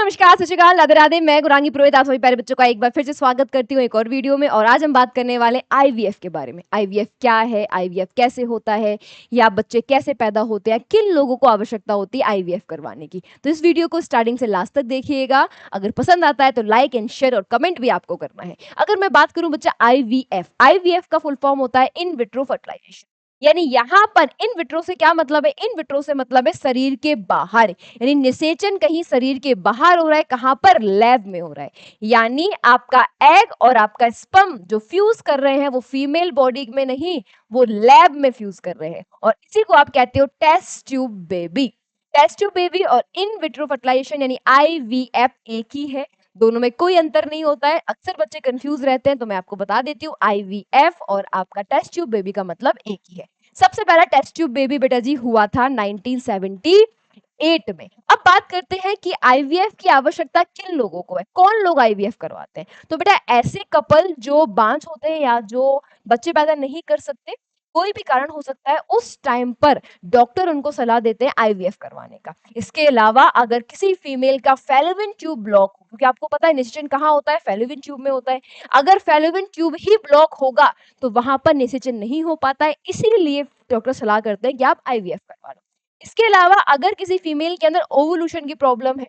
नमस्कार, सत श्री अकाल, राधे-राधे। मैं गुरांगी पुरोहित आप सभी प्यारे बच्चों का एक बार फिर से स्वागत करती हूँ एक और वीडियो में। और आज हम बात करने वाले हैं आईवीएफ के बारे में। आईवीएफ क्या है? आईवीएफ कैसे होता है? या बच्चे कैसे पैदा होते हैं? किन लोगों को आवश्यकता होती है आईवीएफ करवाने की? तो इस वीडियो को स्टार्टिंग से लास्ट तक देखिएगा। अगर पसंद आता है तो लाइक एंड शेयर और कमेंट भी आपको करना है। अगर मैं बात करूँ बच्चा आईवीएफ, आईवीएफ का फुल फॉर्म होता है इन विट्रो फर्टिलाइजेशन। यानी यहाँ पर इन विट्रो से क्या मतलब है? इन विट्रो से मतलब है शरीर के बाहर, यानी निषेचन कहीं शरीर के बाहर हो रहा है। कहां पर? लैब में हो रहा है। यानी आपका एग और आपका स्पर्म जो फ्यूज कर रहे हैं वो फीमेल बॉडी में नहीं, वो लैब में फ्यूज कर रहे हैं। और इसी को आप कहते हो test tube baby. Test tube baby और इन विट्रो फर्टिलाइजेशन यानी आईवीएफ एक ही है, दोनों में कोई अंतर नहीं होता है। अक्सर बच्चे कंफ्यूज रहते हैं, तो मैं आपको बता देती हूँ आईवीएफ और आपका टेस्ट ट्यूब बेबी का मतलब एक ही है। सबसे पहला टेस्ट ट्यूब बेबी बेटा जी हुआ था 1978 में। अब बात करते हैं कि आईवीएफ की आवश्यकता किन लोगों को है, कौन लोग आईवीएफ करवाते हैं। तो बेटा ऐसे कपल जो बांझ होते हैं या जो बच्चे पैदा नहीं कर सकते, कोई भी कारण हो सकता है, उस टाइम पर डॉक्टर उनको सलाह देते हैं आईवीएफ करवाने का। इसके अलावा अगर किसी फीमेल का फेलोपियन ट्यूब ब्लॉक हो, क्योंकि आपको पता है निषेचन कहाँ होता है? फेलोपियन ट्यूब में होता है। अगर फेलोपियन ट्यूब ही ब्लॉक होगा तो वहां पर निषेचन नहीं हो पाता है, इसीलिए डॉक्टर सलाह करते हैं कि आप आईवीएफ करवा लो। इसके अलावा अगर किसी फीमेल के अंदर ओवुलेशन की प्रॉब्लम है,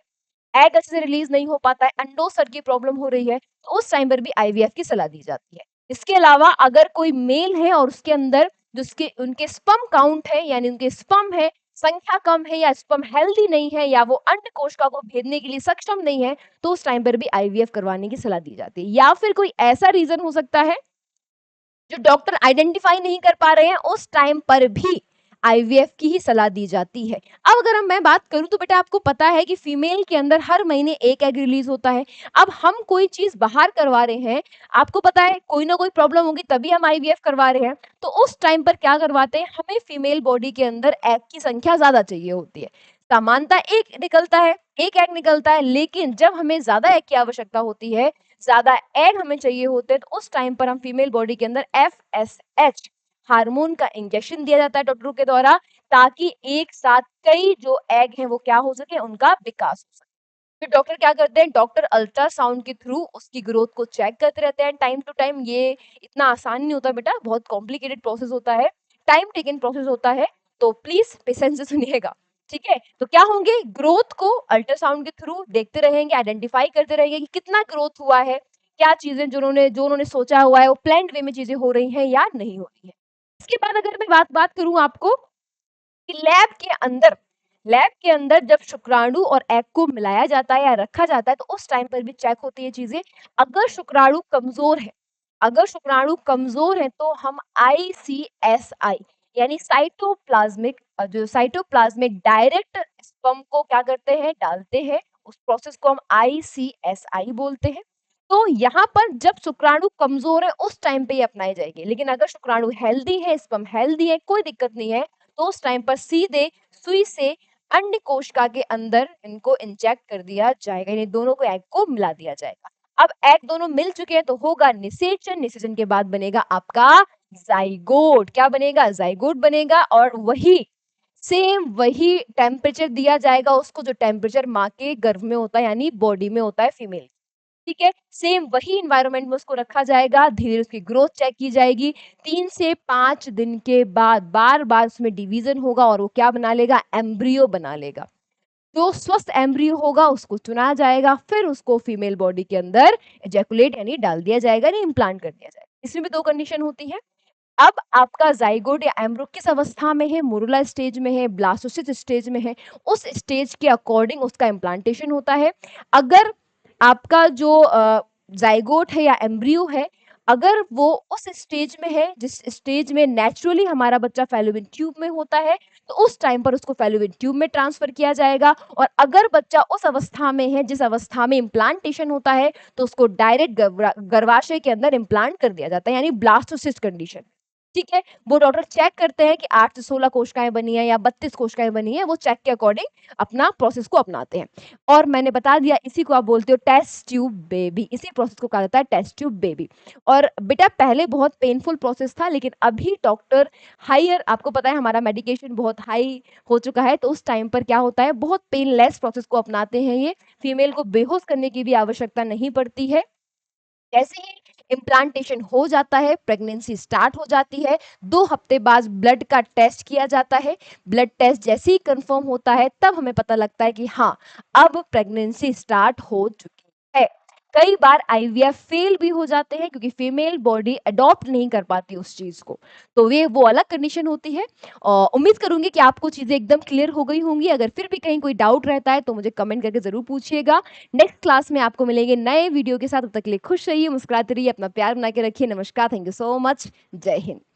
एग अच्छे से रिलीज नहीं हो पाता है, अंडोत्सर्ग की प्रॉब्लम हो रही है, तो उस टाइम पर भी आईवीएफ की सलाह दी जाती है। इसके अलावा अगर कोई मेल है और उसके अंदर जिसके उनके स्पर्म काउंट है, यानी उनके स्पर्म है संख्या कम है, या स्पर्म हेल्दी नहीं है, या वो अंड कोशिका को भेदने के लिए सक्षम नहीं है, तो उस टाइम पर भी आईवीएफ करवाने की सलाह दी जाती है। या फिर कोई ऐसा रीजन हो सकता है जो डॉक्टर आइडेंटिफाई नहीं कर पा रहे हैं, उस टाइम पर भी आईवीएफ की ही सलाह दी जाती है। अब अगर मैं बात करूं तो बेटा आपको पता है कि फीमेल के अंदर हर महीने एक एग रिलीज होता है। अब हम कोई चीज बाहर करवा रहे हैं, आपको पता है कोई ना कोई प्रॉब्लम होगी तभी हम आईवीएफ करवा रहे हैं, तो उस टाइम पर क्या करवाते हैं, हमें फीमेल बॉडी के अंदर एग की संख्या ज्यादा चाहिए होती है। सामान्यतः एक निकलता है, एक एग निकलता है, लेकिन जब हमें ज्यादा एग की आवश्यकता होती है, ज्यादा एग हमें चाहिए होते हैं, तो उस टाइम पर हम फीमेल बॉडी के अंदर एफएसएच हार्मोन का इंजेक्शन दिया जाता है डॉक्टरों के द्वारा, ताकि एक साथ कई जो एग हैं वो क्या हो सके, उनका विकास हो सके। फिर डॉक्टर क्या करते हैं, डॉक्टर अल्ट्रासाउंड के थ्रू उसकी ग्रोथ को चेक करते रहते हैं टाइम टू टाइम। ये इतना आसान नहीं होता बेटा, बहुत कॉम्प्लिकेटेड प्रोसेस होता है, टाइम टेकन प्रोसेस होता है, तो प्लीज पेशेंस से सुनिएगा। ठीक है, तो क्या होंगे, ग्रोथ को अल्ट्रासाउंड के थ्रू देखते रहेंगे, आइडेंटिफाई करते रहेंगे कि कितना ग्रोथ हुआ है, क्या चीजें जो उन्होंने सोचा हुआ है वो प्लान्ड वे में चीजें हो रही हैं या नहीं हो रही है। इसके बाद अगर मैं बात बात करूं आपको कि लैब के अंदर जब शुक्राणु और एग को मिलाया जाता है या रखा जाता है, तो उस टाइम पर भी चेक होती है चीजें। अगर शुक्राणु कमजोर है, अगर शुक्राणु कमजोर है तो हम आईसीएसआई यानी साइटोप्लाज्मिक जो साइटोप्लाज्मिक डायरेक्ट स्पर्म को क्या करते हैं, डालते हैं। उस प्रोसेस को हम आईसीएसआई बोलते हैं। तो यहाँ पर जब शुक्राणु कमजोर है उस टाइम पे ये अपनाई जाएगी, लेकिन अगर शुक्राणु हेल्दी है, स्पर्म हेल्दी है, कोई दिक्कत नहीं है, तो उस टाइम पर सीधे सुई से अंड कोशिका के अंदर इनको इंजेक्ट कर दिया जाएगा, यानी दोनों को एग को मिला दिया जाएगा। अब एग दोनों मिल चुके हैं तो होगा निषेचन, निषेचन के बाद बनेगा आपका जाइगोट। क्या बनेगा? जाइगोट बनेगा। और वही टेम्परेचर दिया जाएगा उसको जो टेम्परेचर माँ के गर्भ में होता है, यानी बॉडी में होता है फीमेल। ठीक है, सेम वही इन्वायरमेंट में उसको रखा जाएगा, धीरे उसकी ग्रोथ चेक की जाएगी। 3 से 5 दिन के बाद बार बार उसमें डिवीजन होगा और वो क्या बना लेगा, एम्ब्रियो बना लेगा। जो स्वस्थ एम्ब्रियो होगा उसको चुना जाएगा, फिर उसको फीमेल बॉडी के अंदर एजैकुलेट यानी डाल दिया जाएगा, यानी इम्प्लांट कर दिया जाएगा। इसमें भी 2 कंडीशन होती है। अब आपका जाइगोट या एम्ब्रियो किस अवस्था में है, मोरुला स्टेज में है, ब्लास्टोसिस्ट स्टेज में है, उस स्टेज के अकॉर्डिंग उसका इम्प्लांटेशन होता है। अगर आपका जो जाइगोट है या एम्ब्रियो है, अगर वो उस स्टेज में है जिस स्टेज में नेचुरली हमारा बच्चा फेलोपियन ट्यूब में होता है, तो उस टाइम पर उसको फेलोपियन ट्यूब में ट्रांसफर किया जाएगा। और अगर बच्चा उस अवस्था में है जिस अवस्था में इम्प्लांटेशन होता है, तो उसको डायरेक्ट गर्भाशय के अंदर इम्प्लांट कर दिया जाता है, यानी ब्लास्टोसिस्ट कंडीशन। ठीक है? वो डॉक्टर चेक करते हैं कि 8 से 16 कोशिकाएँ बनी हैं या 32 कोशिकाएँ बनी हैं, वो चेक के अकॉर्डिंग अपना प्रोसेस को अपनाते हैं। और मैंने बता दिया इसी को आप बोलते हो टेस्ट ट्यूब बेबी, इसी प्रोसेस को कहा जाता है टेस्ट ट्यूब बेबी। और बेटा पहले बहुत पेनफुल प्रोसेस था लेकिन अभी डॉक्टर हायर आपको पता है हमारा मेडिकेशन बहुत हाई हो चुका है, तो उस टाइम पर क्या होता है बहुत पेनलेस प्रोसेस को अपनाते हैं ये, फीमेल को बेहोश करने की भी आवश्यकता नहीं पड़ती है। जैसे ही इम्प्लांटेशन हो जाता है, प्रेगनेंसी स्टार्ट हो जाती है, 2 हफ्ते बाद ब्लड का टेस्ट किया जाता है। ब्लड टेस्ट जैसे ही कन्फर्म होता है, तब हमें पता लगता है कि हाँ, अब प्रेगनेंसी स्टार्ट हो चुकी है। कई बार आईवीएफ फेल भी हो जाते हैं क्योंकि फीमेल बॉडी अडॉप्ट नहीं कर पाती उस चीज़ को। तो ये वो अलग कंडीशन होती है। उम्मीद करूँगी कि आपको चीज़ें एकदम क्लियर हो गई होंगी। अगर फिर भी कहीं कोई डाउट रहता है, तो मुझे कमेंट करके ज़रूर पूछिएगा। नेक्स्ट क्लास में आपको मिलेंगे नए वीडियो के साथ। तब तक के लिए खुश रहिए, मुस्कुराते रहिए, अपना प्यार बना के रखिए। नमस्कार, थैंक यू सो मच। जय हिंद।